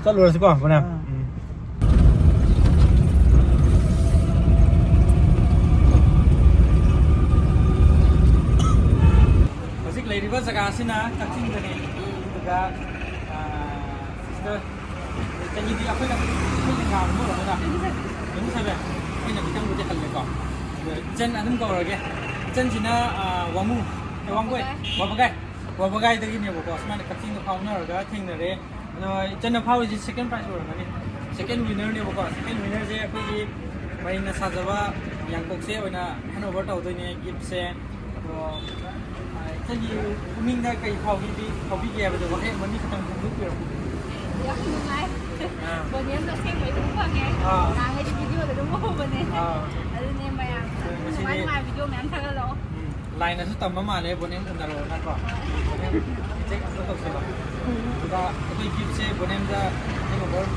ꯆꯠꯂꯨꯔꯁꯤꯀꯣ ꯕꯣꯅꯦꯝ ꯍꯧꯖꯤꯛ ꯂꯩꯔꯤꯕ ꯖꯒꯥꯁꯤꯅ ꯀꯛꯆꯤꯡꯗꯅꯤ ꯑꯗꯨꯒ ꯁꯤꯗ ꯆꯍꯤꯗꯤ ꯑꯩꯈꯣꯏꯅ ꯉꯥꯡꯕ ꯑꯣꯏꯔꯒꯅ 27 ꯑꯩꯅ ꯈꯤꯇꯪꯕꯨꯗꯤ ꯍꯜꯂꯦꯀꯣ ꯏꯆꯟ ꯑꯗꯨꯝ ꯀꯧꯔꯒꯦ ꯏꯆꯟꯁꯤꯅ ꯋꯥꯃꯨ ꯋꯥꯡꯒꯣꯏ ꯋꯥꯕꯒꯥꯏꯗꯒꯤꯅꯦꯕꯀꯣ ꯁꯨꯃꯥꯏꯅ ꯀꯛꯆꯤꯡꯗ ꯐꯥꯎꯅꯔꯒ ꯊꯦꯡꯅꯔꯦ ꯑꯗꯣ ꯏꯆꯟꯅ ꯐꯥꯎꯔꯤꯁꯤ ꯁꯦꯀꯦꯟ ꯄ꯭ꯔꯥꯏꯖ ꯑꯣꯏꯔꯝꯒꯅꯤ ꯁꯦꯀꯦꯟ ꯋꯤꯟꯅꯔꯅꯦꯕꯀꯣ ꯁꯦꯀꯦꯟ ꯋꯤꯟꯅꯔꯁꯦ ꯑꯩꯈꯣꯏꯒꯤ ꯃꯔꯤꯡꯅ ꯁꯥꯖꯕ ꯌꯥꯡꯀꯣꯛꯁꯦ ꯑꯣꯏꯅ ꯍꯦꯟ ꯑꯣꯚꯔ ꯇꯧꯗꯣꯏꯅꯦ ꯒꯤꯐꯁꯦ ꯑꯗꯣ ꯏꯆꯟꯒꯤ ꯄꯨꯛꯅꯤꯡꯗ ꯀꯩ ꯐꯥꯎꯕꯤꯒꯦ ꯍꯥꯏꯕꯗꯣ ꯋꯥꯍꯩ ꯑꯃꯅꯤ ꯈꯛꯇꯪ ꯐꯣꯡꯗꯣꯛꯄꯤꯔꯛꯑꯣ ꯌꯥꯝ ꯅꯨꯡꯉꯥꯏ ꯕꯣꯅꯤꯌꯝꯗ ꯑꯁꯦꯡꯕ ꯑꯗꯨꯝ ꯐꯪꯉꯦ ꯅꯍꯥꯟꯒꯩꯗꯤ ꯚꯤꯗꯤꯑꯣꯗ ꯑꯗꯨꯝ ꯎꯕꯅꯦ ꯑꯗꯨꯅꯦ ꯃꯌꯥꯝ ꯅꯨꯡꯉꯥꯏ ꯅꯨꯡꯉꯥꯏ ꯚꯤꯗꯤꯑꯣ ꯃꯌꯥꯝ ꯊꯥꯒꯠꯂꯛꯑꯣ ꯂꯥꯏꯅꯁꯨ ꯇꯝꯕ ꯃꯥꯜꯂꯦ ꯕꯣꯅꯦꯝ ꯎꯅꯔꯛꯑꯣ ꯅꯠꯇ꯭ꯔꯣ ꯕꯣꯅꯦꯝ ꯆꯦꯛ ꯑꯝꯇ ꯇꯧꯁꯦꯕ ꯑꯗꯨꯒ ꯑꯩꯈꯣꯏ ꯒꯤꯐꯁꯦ ꯕꯣꯅꯦꯝꯗ ꯑꯣꯚꯔ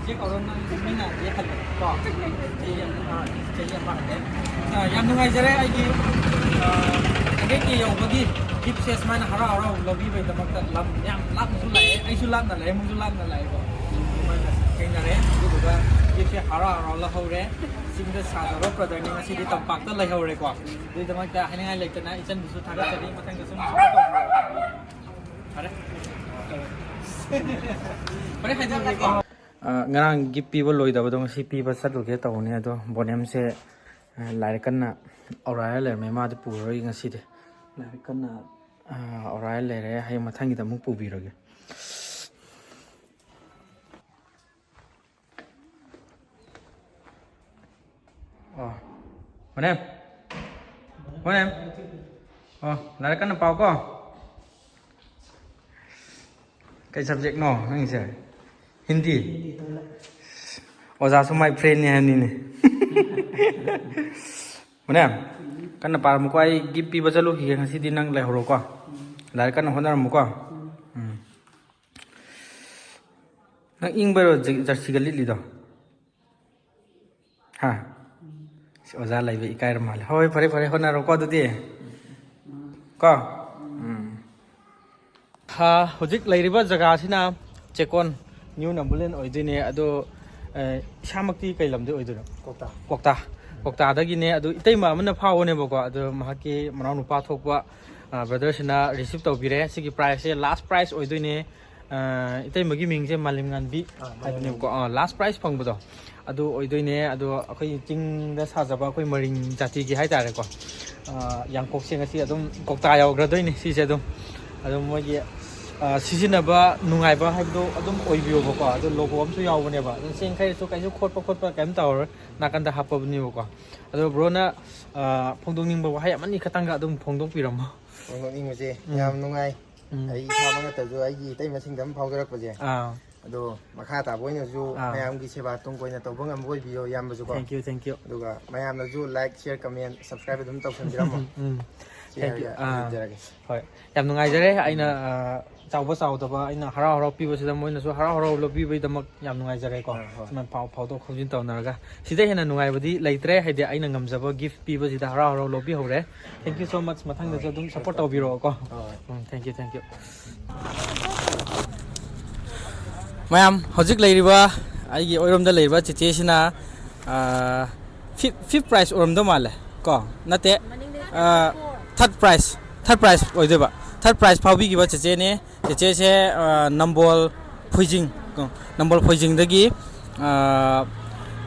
ꯆꯦꯛ ꯀꯧꯔꯣ ꯅꯪ ꯃꯤꯅ ꯌꯦꯛꯍꯜꯂꯦ ꯀꯣ ꯆꯍꯤ ꯑꯃ ꯍꯜꯂꯦ ꯌꯥꯝ ꯅꯨꯡꯉꯥꯏꯖꯔꯦ ꯑꯩꯒꯤ 100K ꯌꯧꯕꯒꯤ ꯒꯤꯐꯁꯦ ꯁꯨꯃꯥꯏꯅ ꯍꯔꯥꯎ ꯍꯔꯥꯎ ꯂꯧꯕꯤꯕꯒꯤꯗꯃꯛꯇ ꯂꯝ ꯌꯥꯝ ꯂꯥꯞꯅꯁꯨ ꯂꯥꯛꯑꯦ ꯑꯩꯁꯨ ꯂꯥꯞꯅ ꯂꯥꯛꯑꯦ ꯃꯣꯏꯁꯨ ꯂꯥꯞꯅ ꯂꯥꯛꯑꯦꯀꯣ ꯑꯗꯨꯃꯥꯏꯅ ꯊꯦꯡꯅꯔꯦ ꯑꯗꯨꯗꯨꯒ ꯒꯤꯐꯁꯦ ꯍꯔꯥꯎ ꯍꯔꯥꯎ ꯂꯧꯍꯧꯔꯦ ꯆꯤꯡꯗ ꯁꯥꯖꯕ ꯕ꯭ꯔꯗꯔꯅꯤ ꯉꯁꯤꯗꯤ ꯇꯝꯄꯥꯛꯇ ꯂꯩꯍꯧꯔꯦꯀꯣ ꯑꯗꯨꯒꯤꯗꯃꯛꯇ ꯍꯥꯏꯅꯤꯡꯉꯥꯏ ꯂꯩꯇꯅ ꯏꯆꯟꯕꯨꯁꯨ ꯊꯥꯒꯠꯆꯔꯤ ꯃꯊꯪꯗ ꯁꯨꯝ ꯐꯔꯦ ꯐꯔꯦ ꯍꯥꯏꯖꯔꯒꯦꯀꯣ ꯉꯔꯥꯡ ꯒꯤꯐ ꯄꯤꯕ ꯂꯣꯏꯗꯕꯗꯣ ꯉꯁꯤ ꯄꯤꯕ ꯆꯠꯂꯨꯒꯦ ꯇꯧꯕꯅꯦ ꯑꯗꯣ ꯕꯣꯅꯦꯝꯁꯦ ꯂꯥꯏꯔꯤꯛ ꯀꯟꯅ ꯑꯧꯔꯥꯏꯔ ꯂꯩꯔꯝꯃꯦ ꯃꯥꯗꯤ ꯄꯨꯔꯔꯣꯏ ꯉꯁꯤꯗꯤ ꯂꯥꯏꯔꯤꯛ ꯀꯟꯅ ꯑꯧꯔꯥꯏꯔ ꯂꯩꯔꯦ ꯍꯌꯦꯡ ꯃꯊꯪꯒꯤꯗ ꯑꯃꯨꯛ ꯄꯨꯕꯤꯔꯒꯦ ꯕꯣꯅꯦꯝ ꯕꯣꯅꯦꯝ ꯂꯥꯏꯔꯤꯛ ꯀꯟꯅ ꯄꯥꯎꯀꯣ ꯀꯩ ꯁꯕꯖꯦꯛꯅꯣ ꯅꯪꯒꯤꯁꯦ हिंदी ओजा माई फ्रेंड हानी मने कन्ना पारमुको आई गिफ्ट पीब चलुखिगे ngasiदी nang laihoroको लाइक कन्ना होनारमुको nang इंगबरो जर्सी गलिलिदो हा ओजा लाइबे इकायर माले होय फरे फरे होनारको दुदि को हा होजिक लैरिबा जगह सिना चेकोन न्यू नम्बुलेन ओइदिने अदो इसामक्ति कै लमदे ओइदुनो कोक्ता अदु इतैमा अमना फावोनेबको अदु महाकी मनाउ नुपा थोकवा ब्रदर्सना रिसीव तौबिरे सिगी प्राइस से लास्ट प्राइस ओइदुने इतैमगी मिंगसे मालिमगानबी हाइबनेबको लास्ट प्राइस फंगबदो अदु ओइदुने अदु अखै चिंगदा साजबा अखै मरिंग जातिगी हाइतारेको यांकोकसे ngasi adum kokta यावग्रदोइने सिसे adum मोगी सिजिनबा नुंगाइबा हाइबदो अदुम ओइबियोबको अदु लोगो अमसु यावबनेबा सेंखैसु कैसु खोटपा कैम तावर नाकंदा हापबनेबको अदु ब्रोना फोंदोंनिंबा वाहाय अमनि खतंगा अदुम फोंदोंपिरमो फोंदोंनिंबजे याम नुंगाइ आई थाबा नतजु आइगी तै मसिंगदम फावजरकपजे अदो मखा ताबोइनजु मयामगी सेवा तुंगकोइना तौबं अमबोइबियो यामबजुको थैंक यू अदुगा मयामनजु लाइक शेयर कमेंट सब्सक्राइब अदुम तौसनबिरमो होय याम नुंगाइजरे आइना चावबा चावदबा आइना हराव हराव पीबसिदा मोइनसु हराव हराव लबिबैदमक याम नुंगाइजरेको समान फावदो खौजिन तौनरगा सिदा हेना नुंगाइबदी लैत्रे हाइदे आइना ngамजबा गिफ्ट पीबसिदा हराव हराव लबि हौरे थैंक यू सो मच मथंगदसु अदुम सपोर्ट तौबिरोको थैंक यू मैम हजिक लैरिबा आइगी ओइरोमदा लैरिबा चिचेसिना फिफ्थ प्राइस ओइरोमदा माले को नते थर्ड प्राइस ओइदेबा थर्ड प्राइस फाउबिगिबा चेचेने चेचेसे नंबोल फुइजिंग दगी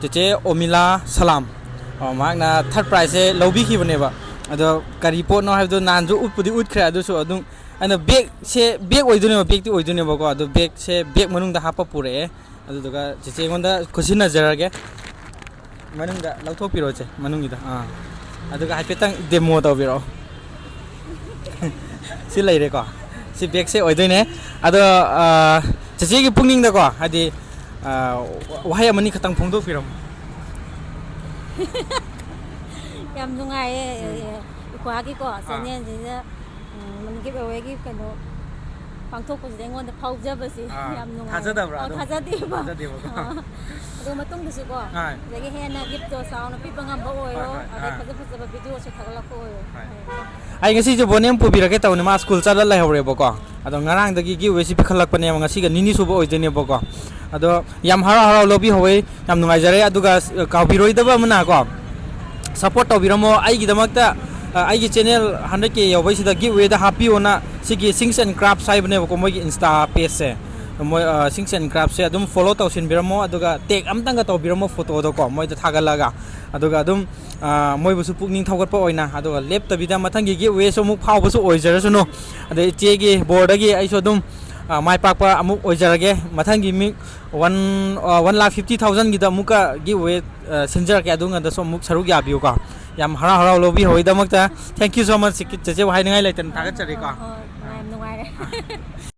चेचे ओमिला सलाम मागना थर्ड प्राइस से लौबिखिबनेबा अदो करी पोनो हाइबदो नानजु उटपुदि उटख्रे अदुसु अदुम अना बेग ओइदुनेबा बेगति ओइदुनेबाको अदो बेग से बेग मनुंगदा हापा पुरे अदुदुगा चेचे गोंदा खुसिना जरगे मनुंगदा लौथोपिरोचे मनुंगिदा अदुगा हाइपेतंग demo तौबिरो si leire ko si bag se oidoine ado chese gi pungning da ko hadi wahai amani khatang phongdo piram yam nungai ikwa gi ko senen ji man gi away gi kano pangthok ko de ngon da phaujaba si yam nungai thajadabra thajadeba ado matung du ko jagi hena gift to sound pi bangam bo oyo ade phaja video se thagala ko oyo ai ngasi je bonem pubirake tawne ma school chala lai hore boko ado ngarang dagi gi wesi pikhalak pane ngasi ga nini subo oidene boko ado yam hara lobi howe yam nungai jare aduga kawbiroi daba mana ko support tawbiramo ai gi damakta ai gi channel 100K yobai sida giveaway da happy ona sigi sings and crafts sai bane boko moi insta page se moi sings and crafts se adum follow tawsin biramo aduga tag amtanga tawbiramo photo do ko moi da thagalaga aduga adum moi busu pukning thawgatpa oina aduga leptabida mathangi gi we so muk phau busu oijarasuno ade chegi board agi ai so dum mai pakpa amuk oijarage mathangi mi 1,50,000 gi da muka gi we sinjar ke adunga da so muk saruk ya biu ka yam hara lobi hoida makta thank you so much cheche wahai ngai laitan thagat chari ka